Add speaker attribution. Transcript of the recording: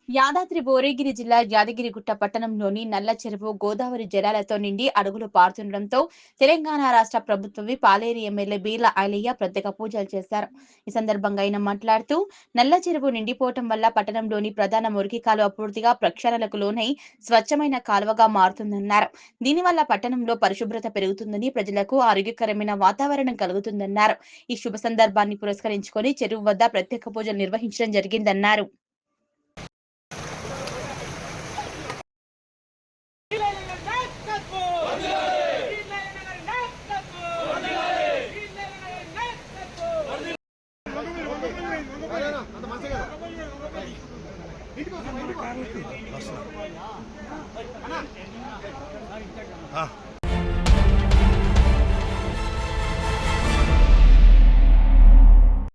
Speaker 1: యాదాద్రి భువనగిరి జిల్లా యాదగిరిగుట్ట పట్టణంలోని నల్ల చెరువు గోదావరి జలాలతో నిండి అడుగులు పారుతుండటంతో తెలంగాణ రాష్ట్ర ప్రభుత్వం పాలేరు ఎమ్మెల్యే బీర్ల ఐలయ్య ప్రత్యేక పూజలు చేశారు. ఈ సందర్భంగా ఆయన మాట్లాడుతూ నల్ల చెరువు నిండిపోవటం వల్ల పట్టణంలోని ప్రధాన మురికి కాలువ పూర్తిగా ప్రక్షాళనకు లోనై స్వచ్ఛమైన కాలువగా మారుతుందన్నారు. దీనివల్ల పట్టణంలో పరిశుభ్రత పెరుగుతుందని, ప్రజలకు ఆరోగ్యకరమైన వాతావరణం కలుగుతుందన్నారు. ఈ శుభ సందర్భాన్ని పురస్కరించుకొని చెరువు వద్ద ప్రత్యేక పూజలు నిర్వహించడం జరిగిందన్నారు.
Speaker 2: ఇంటికి